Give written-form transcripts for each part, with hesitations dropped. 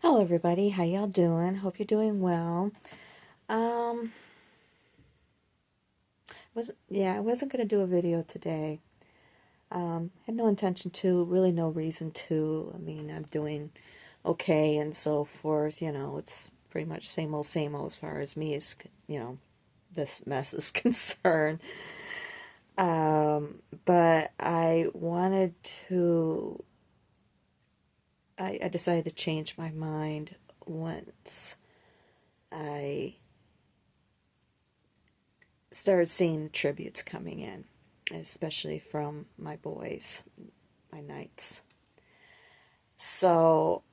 Hello everybody, how y'all doing? Hope you're doing well. Um I wasn't gonna do a video today. Had no intention to, really no reason to. I mean, I'm doing okay and so forth, it's pretty much same old as far as me is, this mess is concerned. But I decided to change my mind once I started seeing the tributes coming in, especially from my boys, my knights. So,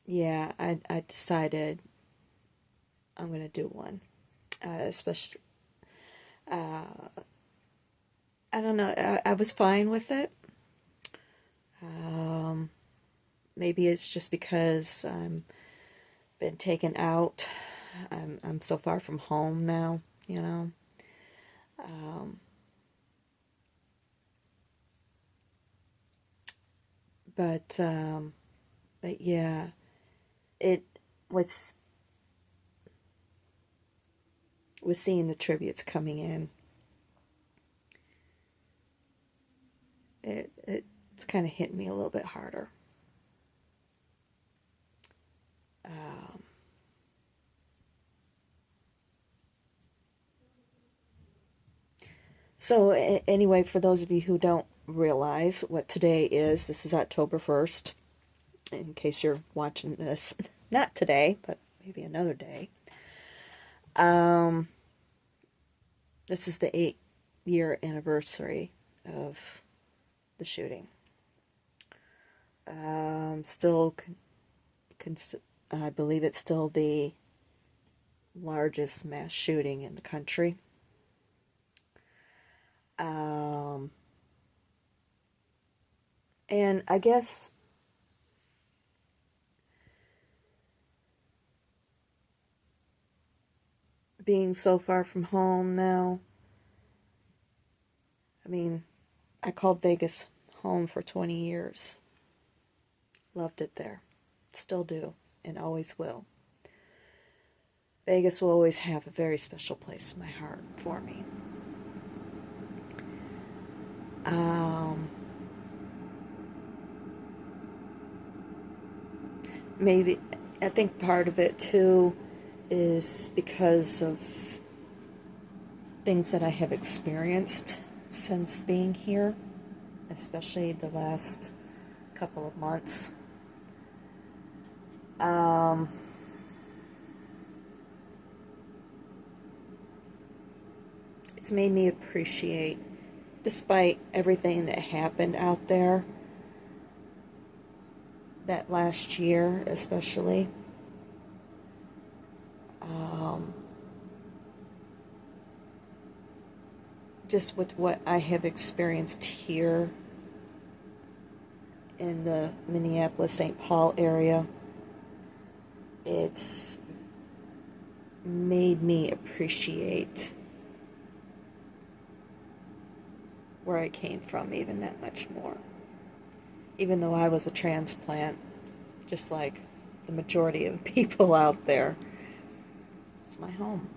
yeah, I decided I'm going to do one. Especially, I don't know, I was fine with it. Um, Maybe it's just because I'm been taken out. I'm so far from home now, you know. Um, but um, but yeah, it was seeing the tributes coming in. It kind of hit me a little bit harder. Um, so anyway, for those of you who don't realize what today is, this is October 1st. In case you're watching this, not today, but maybe another day. Um, this is the 8-year anniversary of the shooting. Still, I believe it's still the largest mass shooting in the country. Um, and I guess being so far from home now, I mean, I called Vegas home for 20 years. Loved it there. Still do, and always will. Vegas will always have a very special place in my heart for me. Um, Maybe, I think part of it too is because of things that I have experienced since being here, especially the last couple of months. Um, it's made me appreciate, despite everything that happened out there, that last year especially, um, just with what I have experienced here in the Minneapolis-St. Paul area, it's made me appreciate where I came from even that much more. Even though I was a transplant, just like the majority of people out there, it's my home.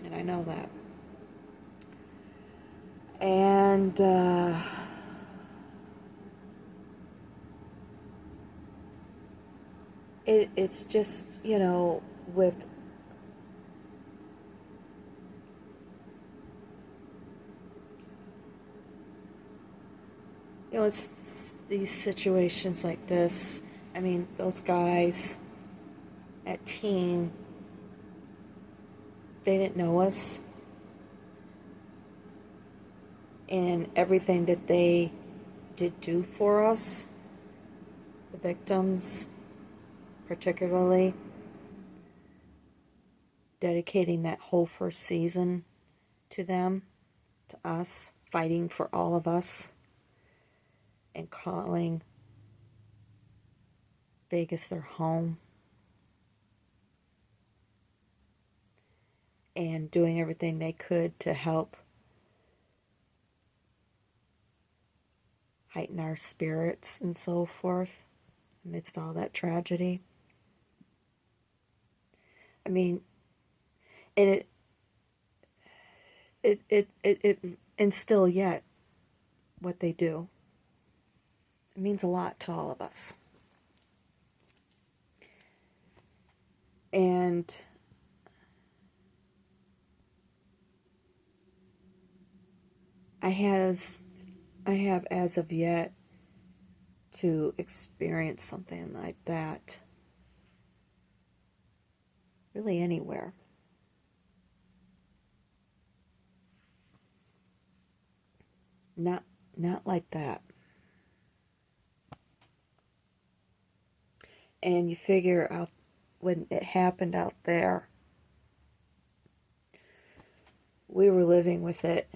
And I know that. And it's just, with it's these situations like this. I mean, those guys at Team, they didn't know us, and everything that they did do for us, the victims particularly, dedicating that whole first season to them, to us, fighting for all of us, and calling Vegas their home, and doing everything they could to help heighten our spirits and so forth. amidst all that tragedy. I mean, and and still yet, what they do, it means a lot to all of us. And I have as of yet to experience something like that really anywhere. Not like that. And you figure out when it happened out there, we were living with it,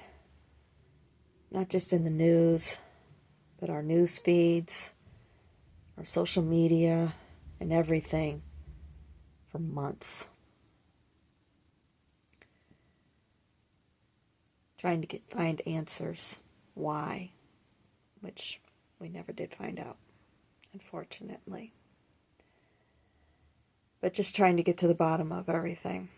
not just in the news, but our news feeds, our social media, and everything for months. Trying to find answers. Why? Which we never did find out, unfortunately. But just trying to get to the bottom of everything.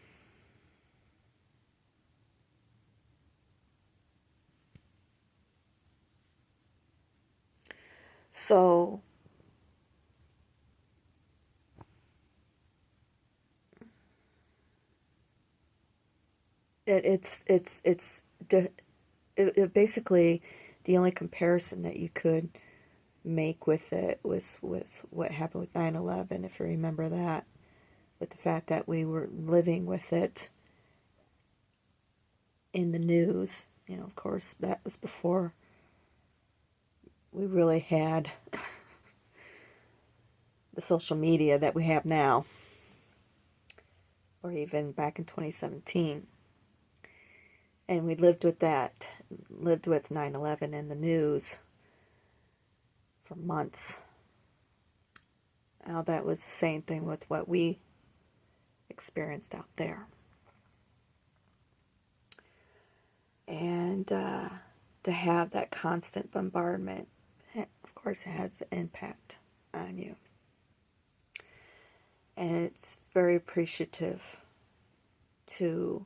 So, it basically the only comparison that you could make with it was with what happened with 9/11, if you remember that, with the fact that we were living with it in the news. You know, of course, that was before we really had the social media that we have now, or even back in 2017. And we lived with 9/11 in the news for months. Now that was the same thing with what we experienced out there. And to have that constant bombardment, of course, it has an impact on you. And it's very appreciative to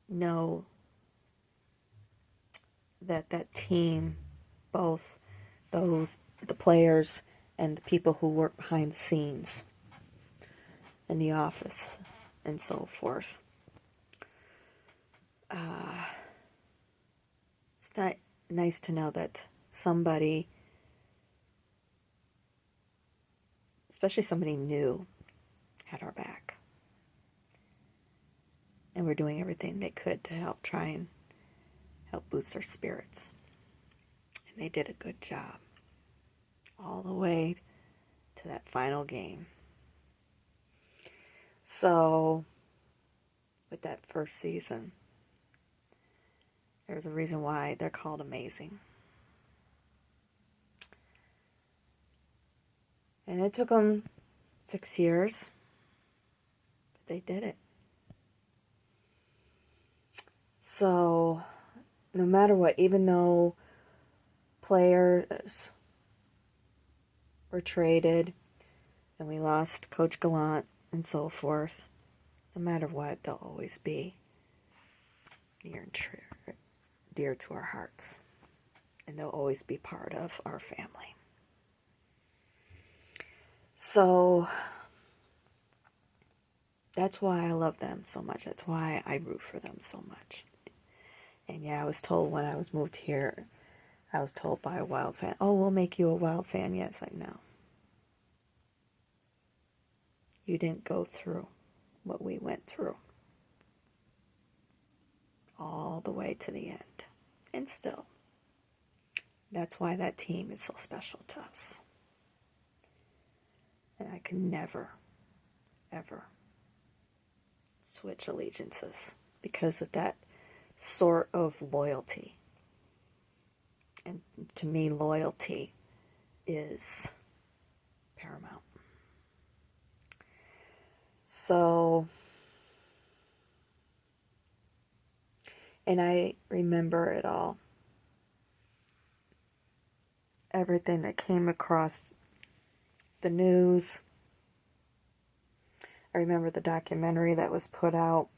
know that team, both the players and the people who work behind the scenes in the office and so forth. It's nice to know that somebody, especially somebody new, had our back. And we're doing everything they could to try and help boost their spirits. And they did a good job all the way to that final game. So, with that first season, there's a reason why they're called amazing. And it took them 6 years, but they did it. So, no matter what, even though players were traded and we lost Coach Gallant and so forth, no matter what, they'll always be dear to our hearts. And they'll always be part of our family. So, that's why I love them so much. That's why I root for them so much. And yeah, I was told when I was moved here, I was told by a Wild fan, oh, we'll make you a Wild fan. Yeah, it's like, no. You didn't go through what we went through. All the way to the end. And still. That's why that team is so special to us. And I can never, ever switch allegiances because of that sort of loyalty. And to me, loyalty is paramount. So, and I remember it all. everything that came across the news. I remember the documentary that was put out.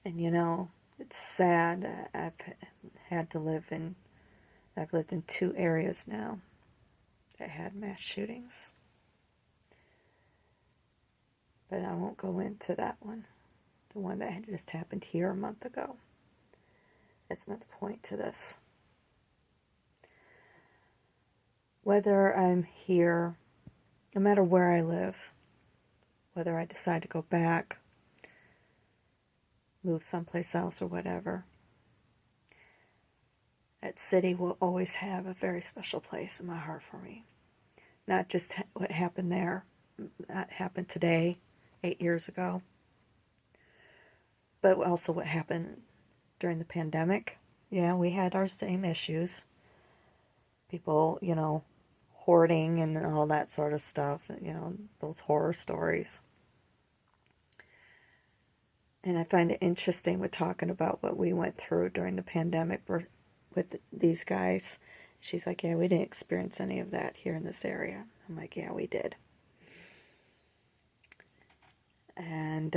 And it's sad. I've lived in 2 areas now that had mass shootings. But I won't go into that one. The one that had just happened here a month ago. That's not the point to this. Whether I'm here, no matter where I live, whether I decide to go back, move someplace else or whatever, that city will always have a very special place in my heart for me. Not just what happened there, that happened today, 8 years ago, but also what happened during the pandemic. Yeah, we had our same issues. People, hoarding and all that sort of stuff, those horror stories. And I find it interesting with talking about what we went through during the pandemic with these guys. She's like, yeah, we didn't experience any of that here in this area. I'm like, yeah, we did. And,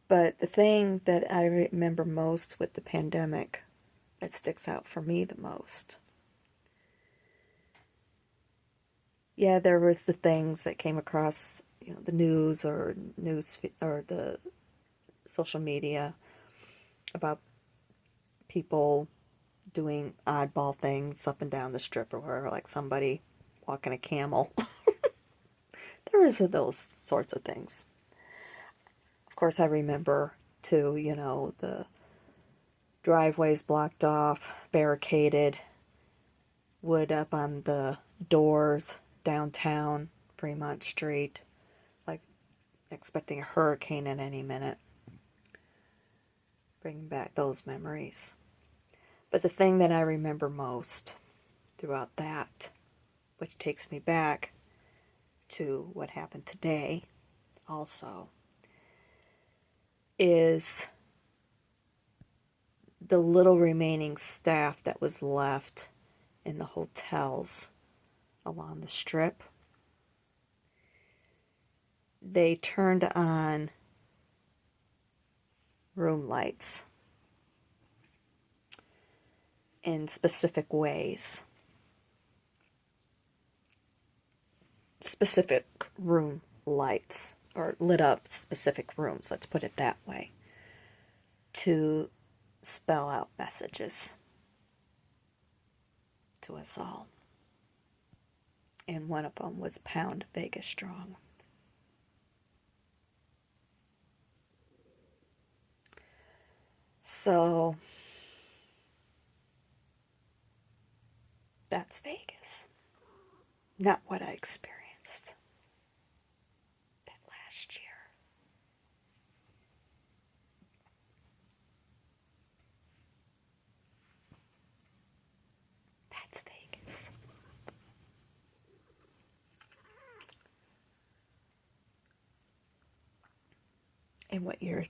but the thing that I remember most with the pandemic that sticks out for me the most, yeah, there was the things that came across, the news or the social media about people doing oddball things up and down the strip or wherever, like somebody walking a camel. There was those sorts of things. Of course, I remember too, the driveways blocked off, barricaded, wood up on the doors downtown Fremont Street, like expecting a hurricane at any minute. Bringing back those memories. But the thing that I remember most throughout that, which takes me back to what happened today also, is the little remaining staff that was left in the hotels along the strip. They turned on room lights in specific ways. Specific room lights, or lit up specific rooms, let's put it that way, to spell out messages to us all. And one of them was Pound Vegas Strong. So, that's Vegas. Not what I experienced that last year. That's Vegas. And what you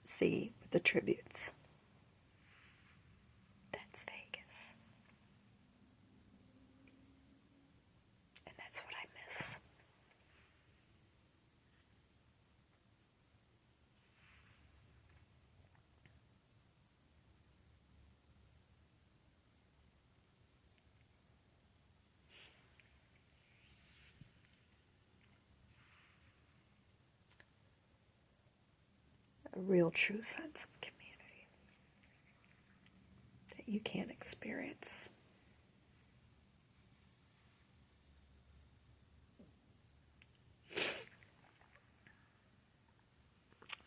see with the tributes. That's Vegas. And that's what I miss. A real true sense of community that you can't experience.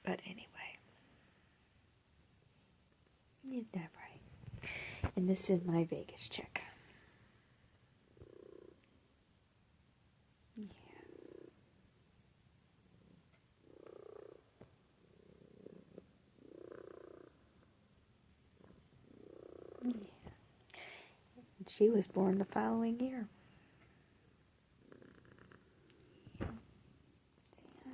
But anyway, you're that right. And this is my Vegas check. Yeah. Yeah. And she was born the following year. Yeah. Say hi.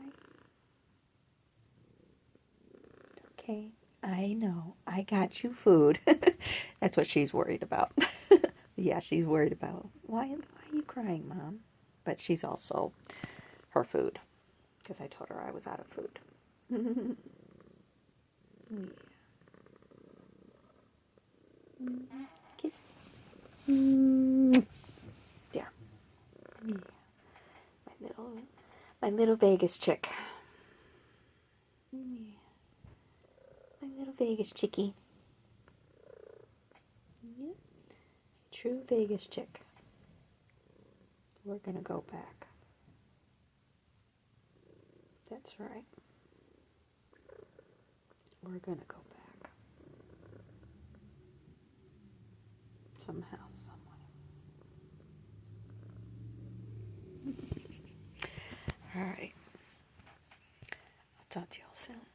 Okay. I know. I got you food. That's what she's worried about. Yeah, she's worried about, why are you crying, Mom? But she's also her food, because I told her I was out of food. Yeah. Kiss. Yeah. Yeah. My little Vegas chick. Yeah. My little Vegas chickie. Yeah. True Vegas chick. We're gonna go back. That's right. We're gonna go back. Somehow, someway. All right. I'll talk to y'all soon.